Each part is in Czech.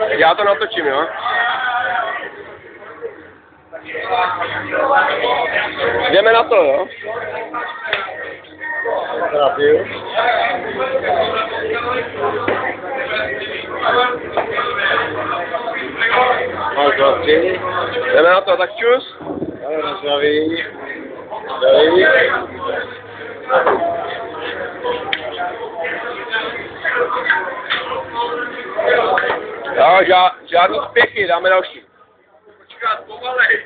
Já to natočím, jo? Jdeme na to, jo? Jdeme na to, tak čus. Zdraví. Jo, žádný spěchy, dáme další. Počkat, pomalej.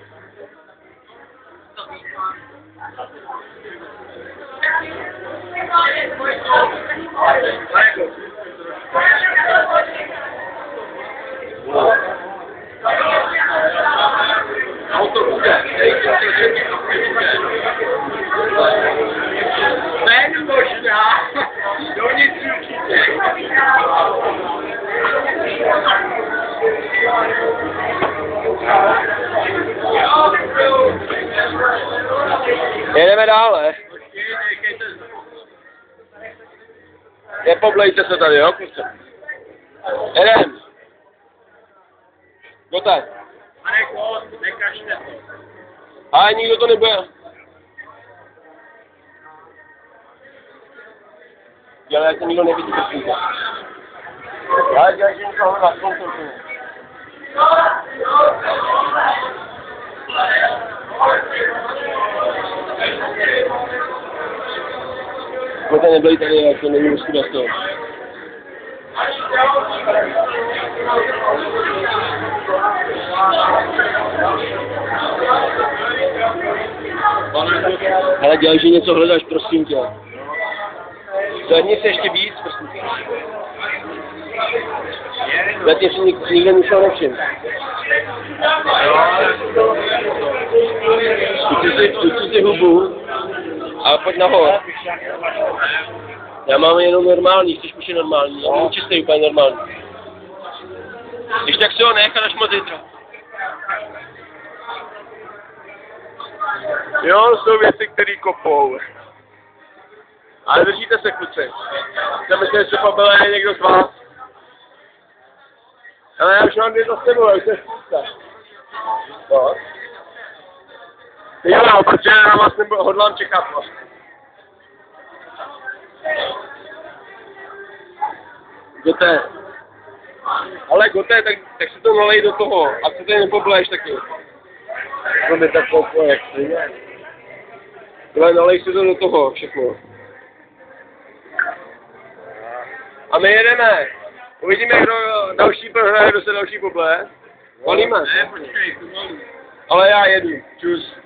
Auto bude. Není možná. Do nic určitě. Jedeme dále. Nepoblejte se tady, jo, kluci. Jedem. Gote. Nekažte to. Ale nikdo to nebude. Ale jak to nikdo nevidí, prosím tě. Ale dělej, že nikoho hledá, koncentruje. Gote, nebyli tady, jak to není muskuda z toho. Ale dělej, že něco hledáš, prosím tě. Zvedni se ještě víc, prosím tě. Zatím si nikde ničeho nevšim. Tuci si hubu a pojď nahoru. Já mám jenom normální, chceš už je normální, já mám čistý úplně normální. Když tak si ho nech a daš moc zítra. Jo, jsou věci, které kopou. Ale držíte se, kluci. Já myslím, že třeba byl někdo z vás. Ale já už mám dvě za sebou, já už se chvíste. No. Jo, protože já vás hodlám čekat. No. Gote. Ale Gote, tak si to nalej do toho, a co tady nepobleješ taky. To mi tak koupil, jak si je. Ale nalej si to do toho všechno. A my jedeme. Uvidíme, kdo další prohraje, kdo se další pobleje. Valíme. Ne, počkej, pomalu. Ale já jedu. Čus.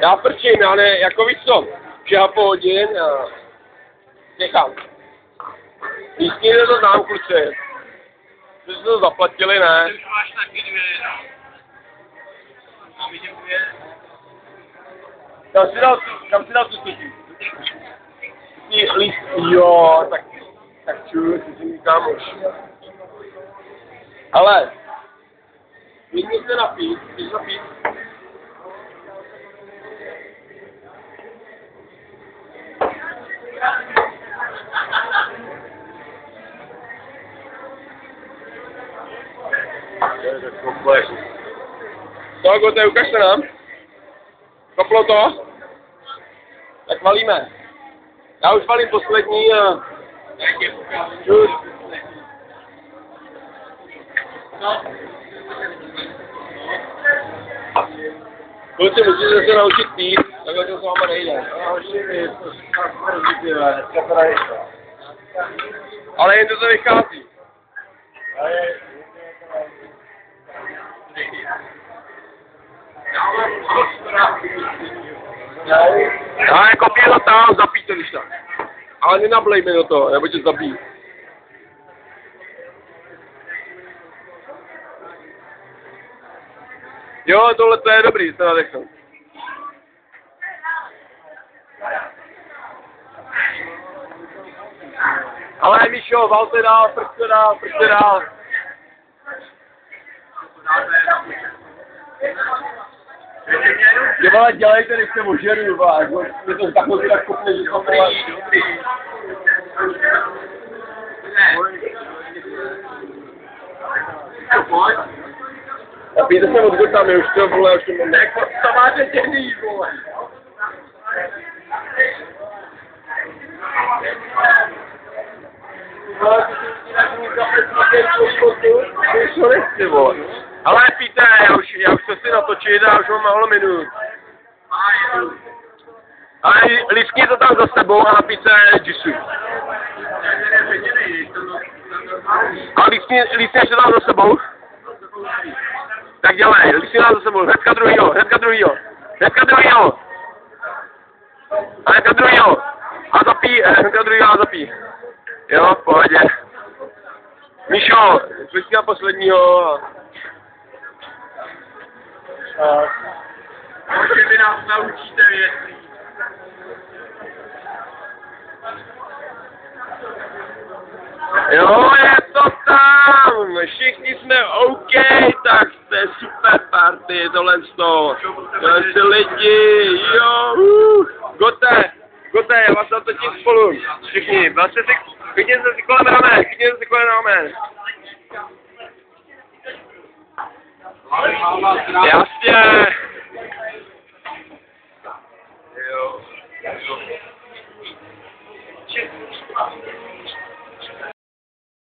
Já frčím, já ne, jako víc co, 3,5 hodin a nechám. Lístky to znám, kluci. Ty jste to zaplatili, ne? Ty už máš taky dvě. A vidím dvě. Kam si dal tu sítí? Jo, tak čus, ty jsi mý kámoš. Ale, klidně se napít, chceš napít? To, Gote, ukaž se nám. Koplo to? Tak valíme. Já už valím poslední a... Čus. Kluci, musíte se naučit pít, takhle to s váma nejde. Ale jen to vychází. Já jako pěla tam, zapít to když tak. Ale nenablej mi do toho, nebo tě zabij. Jo, tohle to je dobrý, se nadechnu. Ale Míšo, valte dál, prste dál. Ty vole, dělejte, když se ožeru, vole. Je to takový tak kopne, že to vole. A pijte se od tam, už to vole, už to mám. To máte těhný, vole. Ale píte, já už to si natočit a už mám málo minut. Ale lidský to tam za sebou a napíte džisu. A lidský ještě tam za sebou. Tak dělej, lidský tam za sebou, hnedka druhýho. A hnedka druhýho. A zapí, hnedka druhýho a zapí. Jo, v pohodě. Míšo, pojď na posledního. Protože vy nás naučíte věci. Jo, je to tam! Všichni jsme OK, tak jste super party, tohle ty lidi, jo, Gote, já vás natočím spolu, všichni, vlastně si, klidně se si kolem ramen, Jasně.